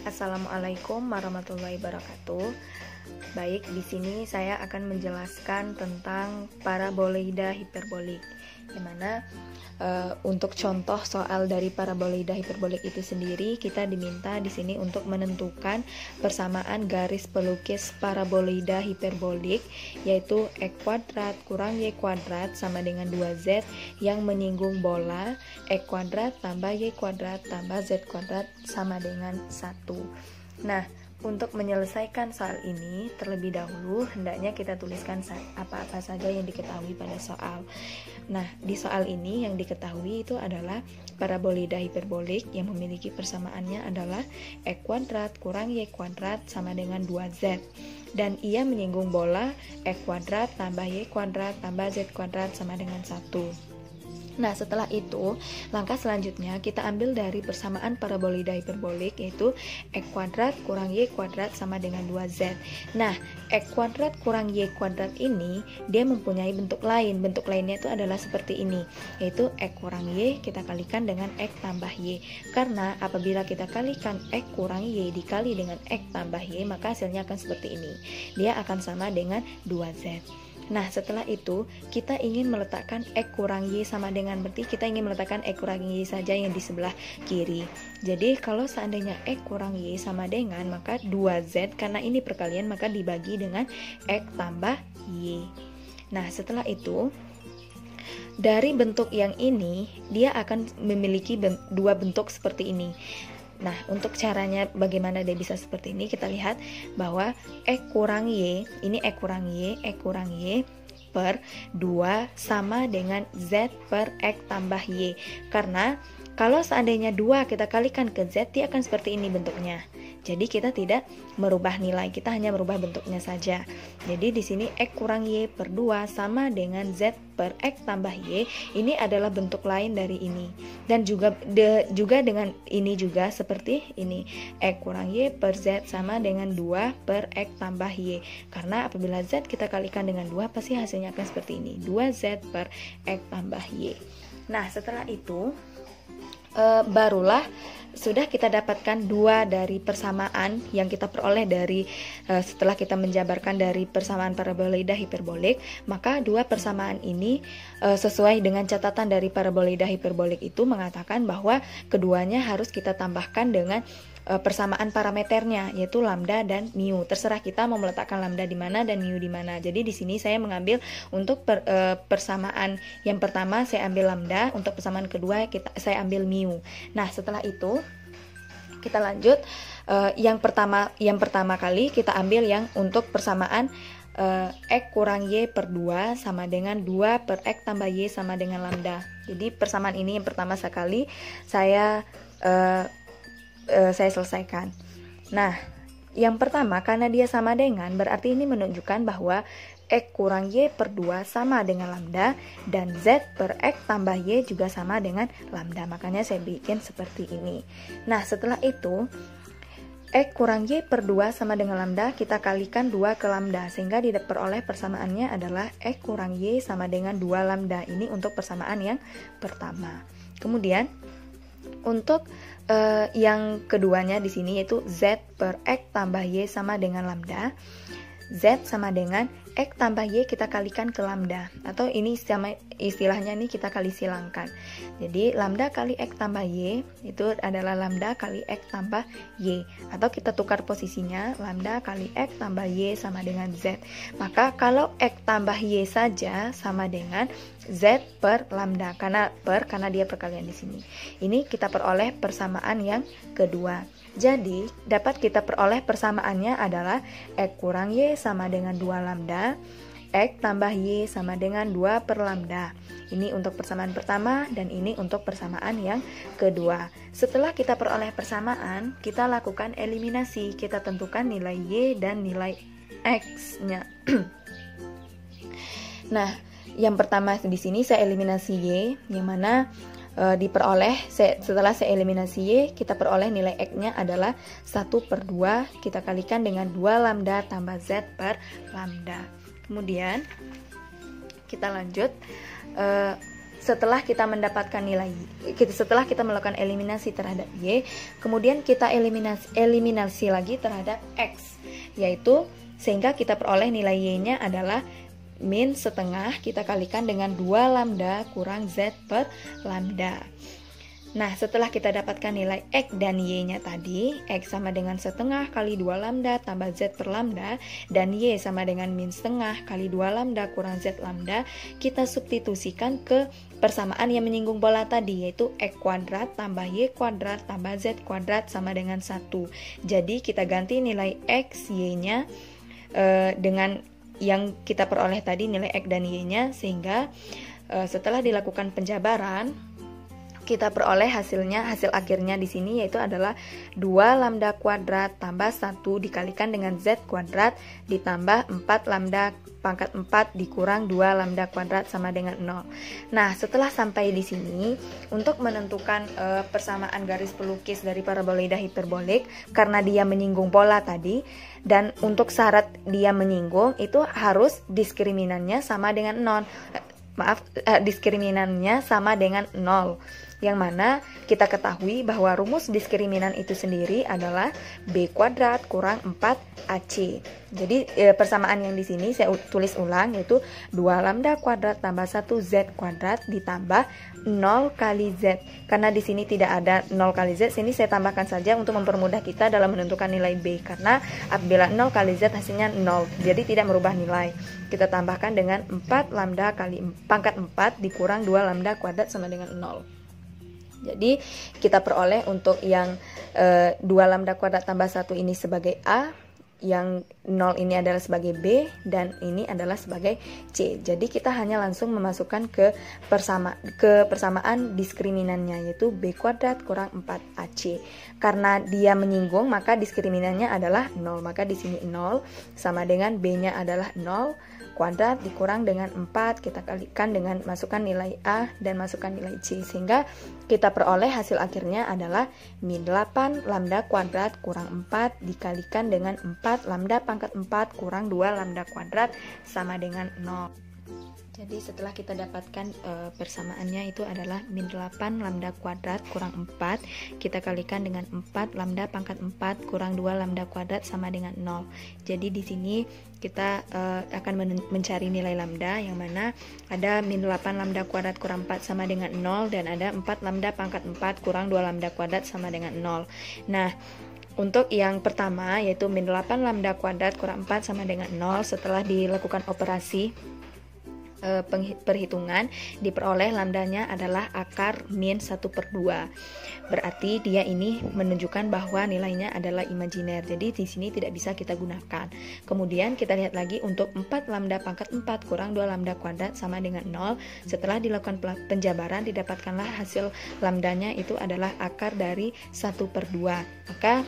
Assalamualaikum warahmatullahi wabarakatuh. Baik, di sini saya akan menjelaskan tentang paraboloida hiperbolik. Di mana untuk contoh soal dari paraboloida hiperbolik itu sendiri, kita diminta di sini untuk menentukan persamaan garis pelukis paraboloida hiperbolik, yaitu x kuadrat kurang y kuadrat sama dengan 2z yang menyinggung bola x kuadrat tambah y kuadrat tambah z kuadrat sama dengan 1. Nah, untuk menyelesaikan soal ini, terlebih dahulu hendaknya kita tuliskan apa-apa saja yang diketahui pada soal. Nah, di soal ini yang diketahui itu adalah paraboloida hiperbolik yang memiliki persamaannya adalah x kuadrat kurang y kuadrat sama dengan 2z. Dan ia menyinggung bola x kuadrat tambah y kuadrat tambah z kuadrat sama dengan 1. Nah, setelah itu, langkah selanjutnya kita ambil dari persamaan paraboloida hiperbolik, yaitu x kuadrat kurang y kuadrat sama dengan 2z. Nah, x kuadrat kurang y kuadrat ini, dia mempunyai bentuk lain. Bentuk lainnya itu adalah seperti ini, yaitu x kurang y kita kalikan dengan x tambah y. Karena apabila kita kalikan x kurang y dikali dengan x tambah y, maka hasilnya akan seperti ini. Dia akan sama dengan 2z. Nah, setelah itu kita ingin meletakkan x kurang y sama dengan, berarti kita ingin meletakkan x kurang y saja yang di sebelah kiri. Jadi kalau seandainya x kurang y sama dengan, maka 2z, karena ini perkalian maka dibagi dengan x tambah y. Nah, setelah itu dari bentuk yang ini dia akan memiliki dua bentuk seperti ini. Nah, untuk caranya bagaimana dia bisa seperti ini, kita lihat bahwa x kurang y, ini x kurang y per 2 sama dengan z per x tambah y. Karena kalau seandainya 2 kita kalikan ke z, dia akan seperti ini bentuknya. Jadi kita tidak merubah nilai, kita hanya merubah bentuknya saja. Jadi di sini x kurang y per 2 sama dengan z per x tambah y. Ini adalah bentuk lain dari ini. Dan juga dengan ini juga seperti ini. X kurang y per z sama dengan 2 per x tambah y. Karena apabila z kita kalikan dengan 2, pasti hasilnya akan seperti ini. 2z per x tambah y. Nah, setelah itu barulah sudah kita dapatkan dua dari persamaan yang kita peroleh dari setelah kita menjabarkan dari persamaan paraboloida hiperbolik. Maka dua persamaan ini sesuai dengan catatan dari paraboloida hiperbolik itu mengatakan bahwa keduanya harus kita tambahkan dengan persamaan parameternya, yaitu lambda dan mu. Terserah kita mau meletakkan lambda di mana dan mu di mana. Jadi di sini saya mengambil untuk persamaan yang pertama saya ambil lambda, untuk persamaan kedua saya ambil mu. Nah, setelah itu kita lanjut yang pertama kali kita ambil yang untuk persamaan x kurang y per 2 sama dengan 2 per x tambah y sama dengan lambda. Jadi persamaan ini yang pertama sekali saya selesaikan. Nah, yang pertama karena dia sama dengan, berarti ini menunjukkan bahwa x kurang y per 2 sama dengan lambda dan z per x tambah y juga sama dengan lambda. Makanya saya bikin seperti ini. Nah, setelah itu x kurang y per 2 sama dengan lambda, kita kalikan 2 ke lambda sehingga diperoleh persamaannya adalah x kurang y sama dengan 2 lambda. Ini untuk persamaan yang pertama. Kemudian untuk yang keduanya di sini yaitu z per x tambah y sama dengan lambda. Z sama dengan x tambah y kita kalikan ke lambda, atau ini sama istilahnya nih kita kali silangkan. Jadi lambda kali x tambah y itu adalah lambda kali x tambah y, atau kita tukar posisinya, lambda kali x tambah y sama dengan z. Maka kalau x tambah y saja sama dengan z per lambda, karena dia perkalian di sini. Ini kita peroleh persamaan yang kedua. Jadi dapat kita peroleh persamaannya adalah x kurang y sama dengan 2 lambda, x tambah y sama dengan 2 per lambda. Ini untuk persamaan pertama dan ini untuk persamaan yang kedua. Setelah kita peroleh persamaan, kita lakukan eliminasi. Kita tentukan nilai y dan nilai x-nya. Nah, yang pertama di sini saya eliminasi y, yang mana diperoleh setelah saya eliminasi y, kita peroleh nilai x-nya adalah 1 per 2 kita kalikan dengan 2 lambda tambah z per lambda. Kemudian kita lanjut setelah kita mendapatkan nilai setelah kita melakukan eliminasi terhadap Y, kemudian kita eliminasi lagi terhadap X, yaitu sehingga kita peroleh nilai Y-nya adalah min setengah kita kalikan dengan 2 lambda kurang Z per lambda. Nah, setelah kita dapatkan nilai X dan Y-nya tadi, X sama dengan setengah kali 2 lambda tambah Z per lambda, dan Y sama dengan min setengah kali 2 lambda kurang Z lambda, kita substitusikan ke persamaan yang menyinggung bola tadi, yaitu X kuadrat tambah Y kuadrat tambah Z kuadrat sama dengan 1. Jadi, kita ganti nilai X, Y-nya dengan yang kita peroleh tadi, nilai X dan Y-nya, sehingga setelah dilakukan penjabaran, kita peroleh hasil akhirnya di sini yaitu adalah 2 lambda kuadrat tambah 1 dikalikan dengan Z kuadrat ditambah 4 lambda pangkat 4 dikurang 2 lambda kuadrat sama dengan 0. Nah, setelah sampai di sini, untuk menentukan persamaan garis pelukis dari parabola hiperbolik, karena dia menyinggung bola tadi, dan untuk syarat dia menyinggung itu harus diskriminannya sama dengan 0. Diskriminannya sama dengan 0. Yang mana kita ketahui bahwa rumus diskriminan itu sendiri adalah B kuadrat kurang 4AC. Jadi persamaan yang di sini saya tulis ulang, yaitu 2 lambda kuadrat tambah 1 Z kuadrat ditambah 0 kali Z. Karena di sini tidak ada 0 kali Z, sini saya tambahkan saja untuk mempermudah kita dalam menentukan nilai B. Karena apabila 0 kali Z hasilnya 0, jadi tidak merubah nilai. Kita tambahkan dengan 4 lambda kali pangkat 4 dikurang 2 lambda kuadrat sama dengan 0. Jadi kita peroleh untuk yang 2 lambda kuadrat tambah 1 ini sebagai A, yang 0 ini adalah sebagai B, dan ini adalah sebagai C. Jadi kita hanya langsung memasukkan ke persamaan diskriminannya, yaitu B kuadrat kurang 4AC. Karena dia menyinggung, maka diskriminannya adalah 0. Maka di sini 0 sama dengan B-nya adalah 0 kuadrat dikurang dengan 4, kita kalikan dengan masukkan nilai A dan masukkan nilai C, sehingga kita peroleh hasil akhirnya adalah min 8 lambda kuadrat kurang 4 dikalikan dengan 4 lambda pangkat 4 kurang 2 lambda kuadrat sama dengan 0. Jadi setelah kita dapatkan persamaannya itu adalah min 8 lambda kuadrat kurang 4, kita kalikan dengan 4 lambda pangkat 4 kurang 2 lambda kuadrat sama dengan 0. Jadi di sini kita akan mencari nilai lambda, yang mana ada min 8 lambda kuadrat kurang 4 sama dengan 0, dan ada 4 lambda pangkat 4 kurang 2 lambda kuadrat sama dengan 0. Nah, untuk yang pertama yaitu min 8 lambda kuadrat kurang 4 sama dengan 0, setelah dilakukan operasi perhitungan, diperoleh lambdanya adalah akar min 1/2. Berarti dia ini menunjukkan bahwa nilainya adalah imajiner. Jadi di sini tidak bisa kita gunakan. Kemudian kita lihat lagi untuk 4 lambda pangkat 4 kurang 2 lambda kuadrat sama dengan 0. Setelah dilakukan penjabaran, didapatkanlah hasil lambdanya itu adalah akar dari 1/2. Maka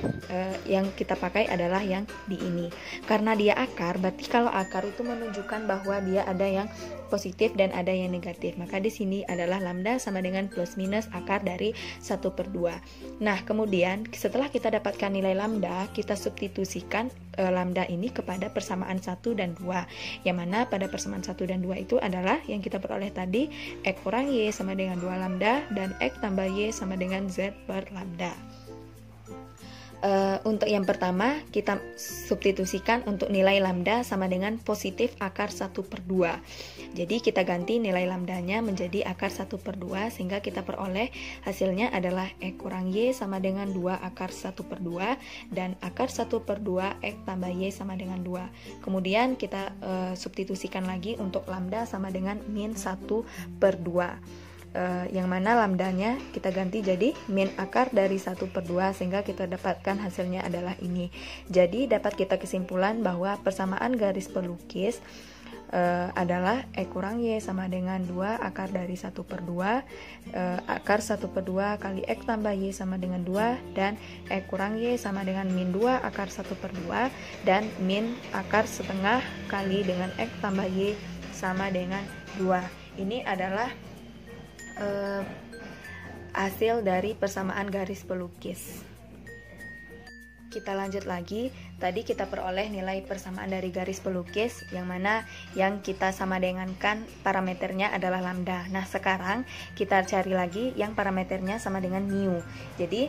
yang kita pakai adalah yang di ini. Karena dia akar, berarti kalau akar itu menunjukkan bahwa dia ada yang positif dan ada yang negatif. Maka di sini adalah lambda sama dengan plus minus akar dari 1/2. Nah, kemudian setelah kita dapatkan nilai lambda, kita substitusikan lambda ini kepada persamaan 1 dan 2. Yang mana pada persamaan 1 dan 2 itu adalah yang kita peroleh tadi, X kurang Y sama dengan 2 lambda dan X tambah Y sama dengan Z per lambda. Untuk yang pertama kita substitusikan untuk nilai lambda sama dengan positif akar 1/2. Jadi kita ganti nilai lambdanya menjadi akar 1/2, sehingga kita peroleh hasilnya adalah X kurang Y sama dengan 2 akar 1/2 dan akar 1/2 X tambah Y sama dengan 2. Kemudian kita substitusikan lagi untuk lambda sama dengan min 1/2. Yang mana lambdanya kita ganti jadi min akar dari 1/2, sehingga kita dapatkan hasilnya adalah ini. Jadi dapat kita kesimpulan bahwa persamaan garis pelukis adalah X kurang Y sama dengan 2 akar dari 1/2, akar 1/2 kali X tambah Y sama dengan 2, dan X kurang Y sama dengan min 2 akar 1/2 dan min akar setengah kali dengan X tambah Y sama dengan 2. Ini adalah hasil dari persamaan garis pelukis. Kita lanjut lagi. Tadi kita peroleh nilai persamaan dari garis pelukis yang mana yang kita sama dengankan parameternya adalah lambda. Nah, sekarang kita cari lagi yang parameternya sama dengan mu. Jadi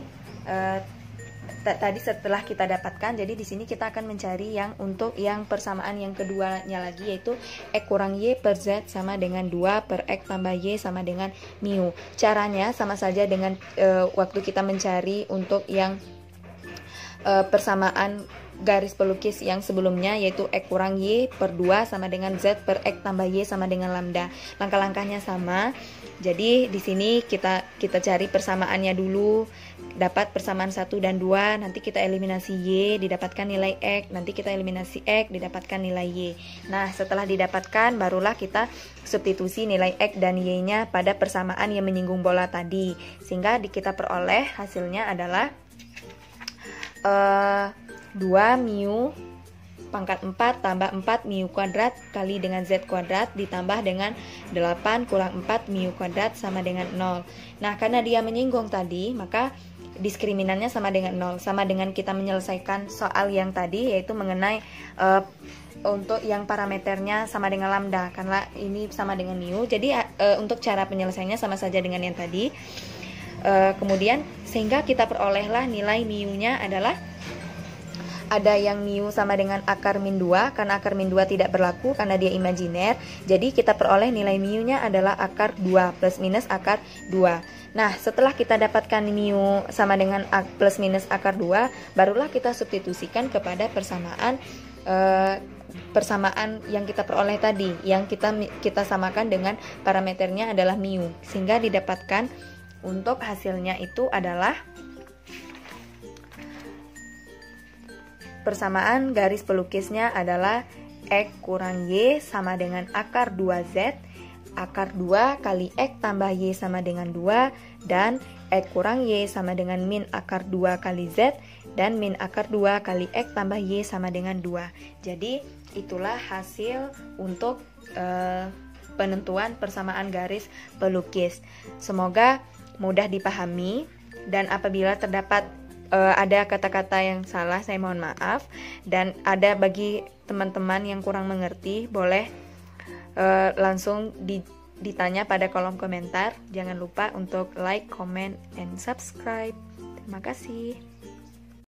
tadi setelah kita dapatkan, jadi di sini kita akan mencari yang untuk yang persamaan yang keduanya lagi, yaitu X kurang Y per Z sama dengan 2 per X tambah Y sama dengan mu. Caranya sama saja dengan waktu kita mencari untuk yang persamaan garis pelukis yang sebelumnya, yaitu X kurang Y per 2 sama dengan Z per X tambah Y sama dengan lambda. Langkah-langkahnya sama. Jadi di sini kita cari persamaannya dulu, dapat persamaan 1 dan 2, nanti kita eliminasi Y, didapatkan nilai X, nanti kita eliminasi X, didapatkan nilai Y. Nah, setelah didapatkan, barulah kita substitusi nilai X dan Y-nya pada persamaan yang menyinggung bola tadi, sehingga kita peroleh hasilnya adalah 2 mu pangkat 4 tambah 4 mu kuadrat kali dengan Z kuadrat ditambah dengan 8 kurang 4 mu kuadrat sama dengan 0. Nah, karena dia menyinggung tadi, maka diskriminannya sama dengan 0, sama dengan kita menyelesaikan soal yang tadi, yaitu mengenai untuk yang parameternya sama dengan lambda, karena ini sama dengan mu. Jadi untuk cara penyelesaiannya sama saja dengan yang tadi. Kemudian sehingga kita perolehlah nilai mu-nya adalah ada yang mu sama dengan akar min 2, karena akar min 2 tidak berlaku karena dia imajiner. Jadi kita peroleh nilai mu-nya adalah akar 2 plus minus akar 2. Nah, setelah kita dapatkan mu sama dengan plus minus akar 2, barulah kita substitusikan kepada persamaan yang kita peroleh tadi, yang kita samakan dengan parameternya adalah mu, sehingga didapatkan untuk hasilnya itu adalah persamaan garis pelukisnya adalah X kurang Y sama dengan akar 2Z, akar 2 kali X tambah Y sama dengan 2, dan X kurang Y sama dengan min akar 2 kali Z, dan min akar 2 kali X tambah Y sama dengan 2. Jadi itulah hasil untuk penentuan persamaan garis pelukis. Semoga mudah dipahami, dan apabila terdapat ada kata-kata yang salah, saya mohon maaf. Dan ada bagi teman-teman yang kurang mengerti, boleh langsung ditanya pada kolom komentar. Jangan lupa untuk like, comment, and subscribe. Terima kasih.